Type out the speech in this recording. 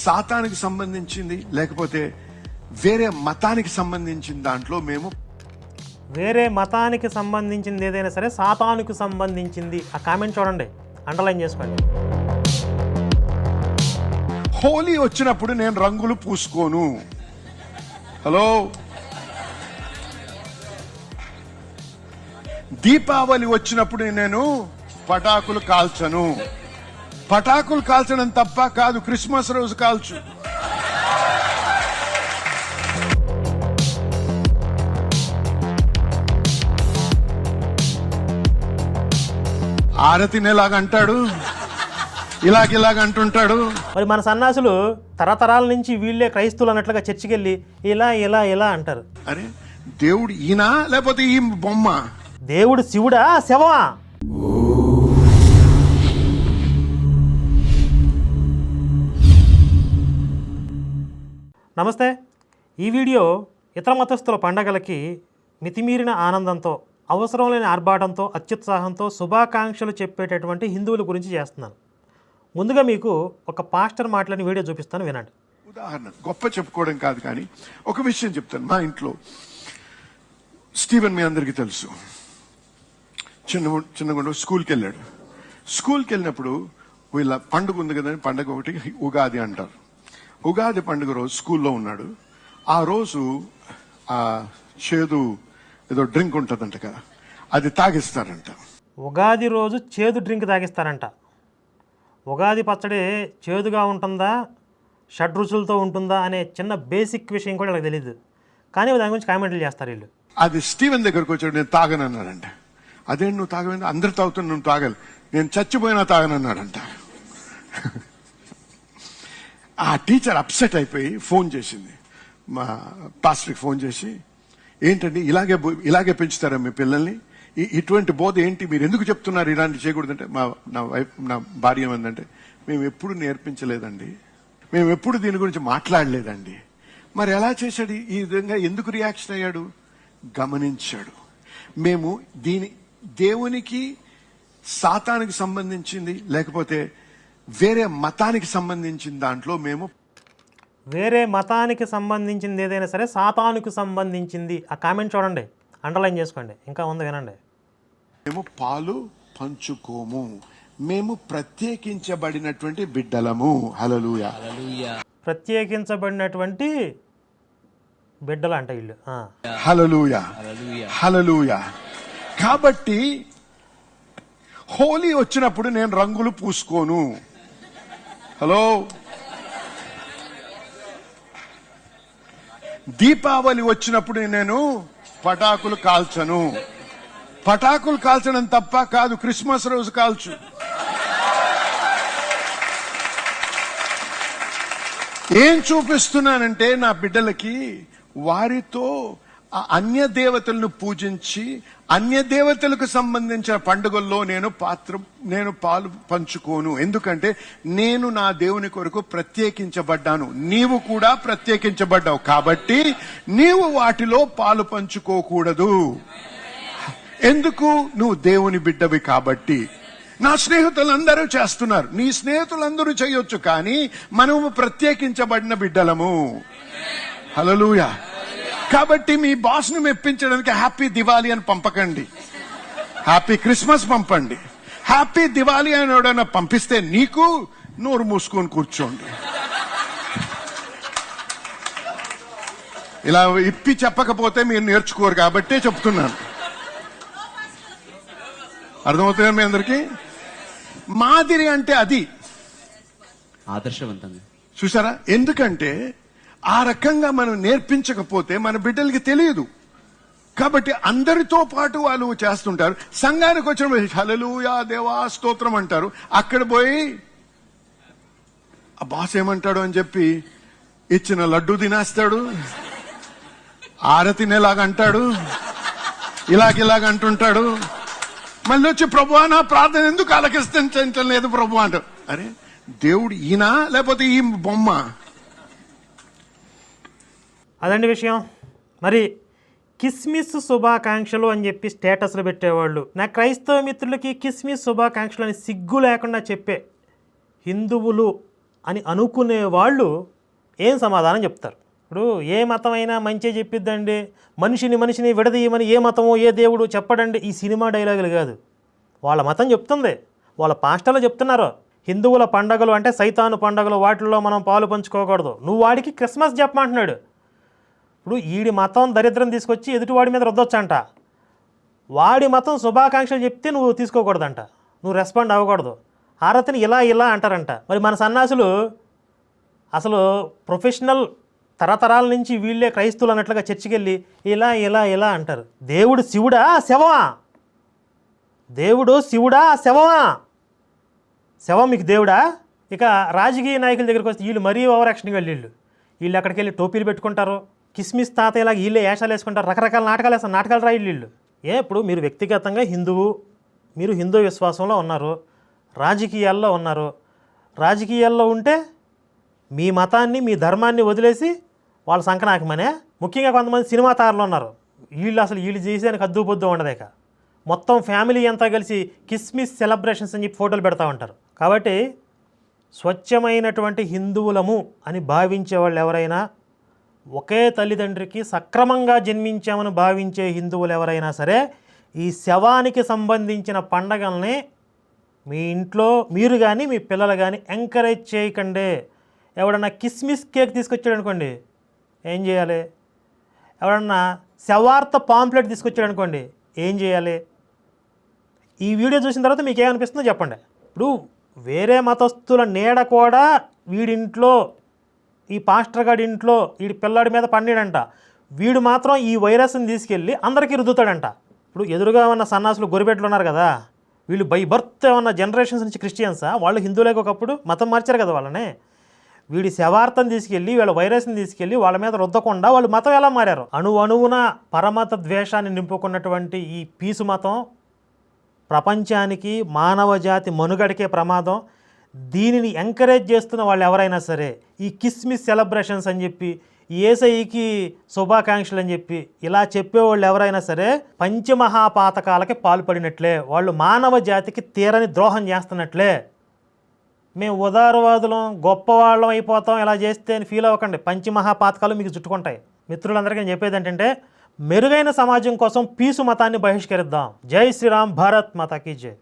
సాతానికి సంబంధించింది లేకపోతే వేరే మతానికి సంబంధించిన దాంట్లో మేము వేరే మతానికి సంబంధించింది ఏదైనా సరే సాతానుకు సంబంధించింది. ఆ కామెంట్ చూడండి, అండర్లైన్ చేసుకోండి. హోలీ వచ్చినప్పుడు నేను రంగులు పూసుకోను. హలో, దీపావళి వచ్చినప్పుడు నేను పటాకులు కాల్చను. పటాకులు కాల్చడం తప్ప కాదు, క్రిస్మస్ రోజు కాల్చు. ఆరతినేలాగా అంటాడు, ఇలాగ అంటుంటాడు. మరి మన సన్నాసులు తరతరాల నుంచి వీళ్ళే క్రైస్తువులు అన్నట్లుగా చర్చికి వెళ్ళి ఇలా ఇలా ఇలా అంటారు. అరే దేవుడు ఈయన లేకపోతే ఈ బొమ్మ? దేవుడు శివుడా శవమా? నమస్తే. ఈ వీడియో ఇతర మతస్థుల పండగలకి మితిమీరిన ఆనందంతో, అవసరం లేని ఆర్భాటంతో, అత్యుత్సాహంతో శుభాకాంక్షలు చెప్పేటటువంటి హిందువుల గురించి చేస్తున్నాను. ముందుగా మీకు ఒక పాస్టర్ మాట్లాడిన వీడియో చూపిస్తాను, వినండి. ఉదాహరణ గొప్ప చెప్పుకోవడం కాదు, కానీ ఒక విషయం చెప్తాను. మా ఇంట్లో స్టీవెన్ మీ అందరికీ తెలుసు, చిన్నగుండు స్కూల్కి వెళ్ళాడు. స్కూల్కి వెళ్ళినప్పుడు వీళ్ళ పండుగ ఉంది కదండి, పండుగ ఒకటి ఉగాది అంటారు. ఉగాది పండుగ రోజు స్కూల్లో ఉన్నాడు. ఆ రోజు ఆ చేదు ఏదో డ్రింక్ ఉంటుందంట కదా, అది తాగిస్తారంట. ఉగాది రోజు చేదు డ్రింక్ తాగిస్తారంట. ఉగాది పచ్చడి చేదుగా ఉంటుందా, షడ్రుచులతో ఉంటుందా అనే చిన్న బేసిక్ విషయం కూడా నాకు తెలియదు, కానీ దాని గురించి కామెంట్లు చేస్తారు వీళ్ళు. అది స్టీవెన్ దగ్గరకు వచ్చాడు, నేను తాగనన్నాడంట. అదేంటి నువ్వు తాగలేదు? అందరు తాగుతున్నా, నువ్వు తాగాలి. నేను చచ్చిపోయినా తాగనన్నాడంట. ఆ టీచర్ అప్సెట్ అయిపోయి ఫోన్ చేసింది, మా పాస్టర్కి ఫోన్ చేసి, ఏంటండి ఇలాగే పెంచుతారా మీ పిల్లల్ని? ఇటువంటి బోధ ఏంటి, మీరు ఎందుకు చెప్తున్నారు ఇలాంటి చేయకూడదంటే? నా భార్య ఏమందంటే, మేము ఎప్పుడు నేర్పించలేదండి, మేము ఎప్పుడు దీని గురించి మాట్లాడలేదండి. మరి ఎలా చేశాడు ఈ విధంగా? ఎందుకు రియాక్షన్ అయ్యాడు? గమనించాడు. మేము దేవునికి సాతానికి సంబంధించింది లేకపోతే వేరే మతానికి సంబంధించిన దాంట్లో మేము వేరే మతానికి సంబంధించింది ఏదైనా సరే సాతానుకు సంబంధించింది. ఆ కామెంట్ చూడండి, అండర్లైన్ చేసుకోండి. ఇంకా ఉంది, వినండి. మేము పాలు పంచుకోము, మేము ప్రత్యేకించబడినటువంటి బిడ్డలము. హల్లెలూయా. ప్రత్యేకించబడినటువంటి బిడ్డలు అంట వీళ్ళు. హల్లెలూయా, హల్లెలూయా. కాబట్టి హోలీ వచ్చినప్పుడు నేను రంగులు పూసుకోను. హలో, దీపావళి వచ్చినప్పుడు నేను పటాకులు కాల్చను. పటాకులు కాల్చడం తప్ప కాదు, క్రిస్మస్ రోజు కాల్చు. ఏం చూపిస్తున్నానంటే నా బిడ్డలకి వారితో అన్య దేవతలను పూజించి అన్య దేవతలకు సంబంధించిన పండుగల్లో నేను పాలు పంచుకోను. ఎందుకంటే నేను నా దేవుని కొరకు ప్రత్యేకించబడ్డాను, నీవు కూడా ప్రత్యేకించబడ్డావు. కాబట్టి నీవు వాటిలో పాలు పంచుకోకూడదు. ఎందుకు? నువ్వు దేవుని బిడ్డవి కాబట్టి. నా స్నేహితులందరూ చేస్తున్నారు, నీ స్నేహితులందరూ చేయొచ్చు, కానీ మనము ప్రత్యేకించబడిన బిడ్డలము. హల్లెలూయా. కాబట్టి మీ బాస్ను మెప్పించడానికి హ్యాపీ దివాళీ అని పంపకండి, హ్యాపీ క్రిస్మస్ పంపండి. హ్యాపీ దివాళీ అని ఎవడైనా పంపిస్తే నీకు నోరు మూసుకొని కూర్చోండి. ఇలా ఇప్పి చెప్పకపోతే మీరు నేర్చుకోరు కాబట్టే చెప్తున్నాను. అర్థమవుతుంది మీ అందరికీ? మాదిరి అంటే అది ఆదర్శవంతంగా చూసారా? ఎందుకంటే ఆ రకంగా మనం నేర్పించకపోతే మన బిడ్డలకి తెలియదు. కాబట్టి అందరితో పాటు వాళ్ళు చేస్తుంటారు. సంఘానికి వచ్చిన హల్లెలూయా దేవా స్తోత్రం అంటారు. అక్కడ పోయి ఆ బాస్ ఏమంటాడు అని చెప్పి ఇచ్చిన లడ్డు తినేస్తాడు, ఆరతినేలాగా అంటాడు, ఇలాగ అంటుంటాడు. మళ్ళీ వచ్చి ప్రభువా నా ప్రార్థన ఎందుకు ఆలకించలేదు ప్రభు అంటారు. అరే దేవుడు ఈయన లేకపోతే ఈ బొమ్మ? అదండి విషయం. మరి కిస్మిస్ శుభాకాంక్షలు అని చెప్పి స్టేటస్లు పెట్టేవాళ్ళు, నా క్రైస్తవ మిత్రులకి కిస్మిస్ శుభాకాంక్షలు అని సిగ్గు లేకుండా చెప్పే హిందువులు అని అనుకునే వాళ్ళు ఏం సమాధానం చెప్తారు? ఇప్పుడు ఏ మతం అయినా మంచి చెప్పిద్దండి, మనిషిని విడదీయమని ఏ మతమో ఏ దేవుడు చెప్పడండి. ఈ సినిమా డైలాగులు కాదు, వాళ్ళ మతం చెప్తుంది, వాళ్ళ పాస్టర్లు చెప్తున్నారు. హిందువుల పండగలు అంటే సైతాను పండగలు, వాటిల్లో మనం పాలు పంచుకోకూడదు. నువ్వు వాడికి క్రిస్మస్ చెప్పమంటున్నాడు. ఇప్పుడు వీడి మతం దరిద్రం తీసుకొచ్చి ఎదుటివాడి మీద రుద్దొచ్చంట. వాడి మతం శుభాకాంక్షలు చెప్తే నువ్వు తీసుకోకూడదంట, నువ్వు రెస్పాండ్ అవ్వకూడదు. హారతిని ఇలా అంటారంట. మరి మన సన్నాసులు అసలు ప్రొఫెషనల్ తరతరాల నుంచి వీళ్ళే క్రైస్తువులు అన్నట్లుగా చర్చికి వెళ్ళి ఇలా అంటారు. దేవుడు శివుడా శవమా? దేవుడు శివుడా శవమా? శవం మీకు దేవుడా? ఇక రాజకీయ నాయకుల దగ్గరికి వస్తే వీళ్ళు మరీ ఓవర్ యాక్షన్గా వీళ్ళు అక్కడికి వెళ్ళి టోపీలు పెట్టుకుంటారు, కిస్మిస్ తాతయ్యలాగా వీళ్ళే వేషాలు వేసుకుంటారు, రకరకాల నాటకాలు వేస్తారు, నాటకాలు రాయి వీళ్ళు. ఇప్పుడు మీరు వ్యక్తిగతంగా హిందువు, మీరు హిందూ విశ్వాసంలో ఉన్నారు, రాజకీయాల్లో ఉన్నారు. రాజకీయాల్లో ఉంటే మీ మతాన్ని మీ ధర్మాన్ని వదిలేసి వాళ్ళ సంకనాకమనే. ముఖ్యంగా కొంతమంది సినిమా తారలు ఉన్నారు, వీళ్ళు చేసేదానికి అద్దు పొద్దు ఉండదేక. మొత్తం ఫ్యామిలీ అంతా కలిసి కిస్మిస్ సెలబ్రేషన్స్ అని చెప్పి ఫోటోలు పెడతా ఉంటారు. కాబట్టి స్వచ్ఛమైనటువంటి హిందువులము అని భావించే వాళ్ళు ఎవరైనా, ఒకే తల్లిదండ్రికి సక్రమంగా జన్మించామని భావించే హిందువులు ఎవరైనా సరే, ఈ శవానికి సంబంధించిన పండగల్ని మీ ఇంట్లో మీరు కానీ మీ పిల్లలు కానీ ఎంకరేజ్ చేయకండి. ఎవడన్నా కిస్మిస్ కేక్ తీసుకొచ్చాడు అనుకోండి, ఏం చేయాలి? ఎవడన్నా శవార్త పాంప్లెట్ తీసుకొచ్చాడు అనుకోండి, ఏం చేయాలి? ఈ వీడియో చూసిన తర్వాత మీకు ఏమనిపిస్తుందో చెప్పండి. ఇప్పుడు వేరే మతస్థుల నీడ కూడా వీడింట్లో, ఈ పాస్టర్ గారి ఇంట్లో వీడి పిల్లాడి మీద పన్నాడంట. వీడు మాత్రం ఈ వైరస్ని తీసుకెళ్ళి అందరికీ రుద్దుతాడంట. ఇప్పుడు ఎదురుగా ఉన్న సన్నాసులు గొరిబెట్లు ఉన్నారు కదా, వీళ్ళు బై బర్త్ ఏమన్నా జనరేషన్స్ నుంచి క్రిస్టియన్సా? వాళ్ళు హిందువులే ఒకప్పుడు మతం మార్చారు కదా వాళ్ళని. వీడి శవార్థం తీసుకెళ్ళి వీళ్ళ వైరస్ని తీసుకెళ్ళి వాళ్ళ మీద రుద్దకుండా వాళ్ళు మతం ఎలా మారారు? అణువున పరమత ద్వేషాన్ని నింపుకున్నటువంటి ఈ పీసు మతం ప్రపంచానికి, మానవ జాతి మనుగడకే ప్రమాదం. దీనిని ఎంకరేజ్ చేస్తున్న వాళ్ళు ఎవరైనా సరే, ఈ కిస్మిస్ సెలబ్రేషన్స్ అని చెప్పి, యేసయ్యకి శుభాకాంక్షలు అని చెప్పి ఇలా చెప్పేవాళ్ళు ఎవరైనా సరే పంచమహాపాతకాలకి పాల్పడినట్లే, వాళ్ళు మానవ జాతికి తీరని ద్రోహం చేస్తున్నట్లే. మేము ఉదారవాదులం, గొప్పవాళ్ళం అయిపోతాం ఇలా చేస్తే అని ఫీల్ అవ్వకండి. పంచమహాపాతకాలు మీకు చుట్టుకుంటాయి. మిత్రులందరికీ నేను చెప్పేది ఏంటంటే, మెరుగైన సమాజం కోసం పీసు మతాన్ని బహిష్కరిద్దాం. జై శ్రీరామ్, భారత్ మాతా కీ జై.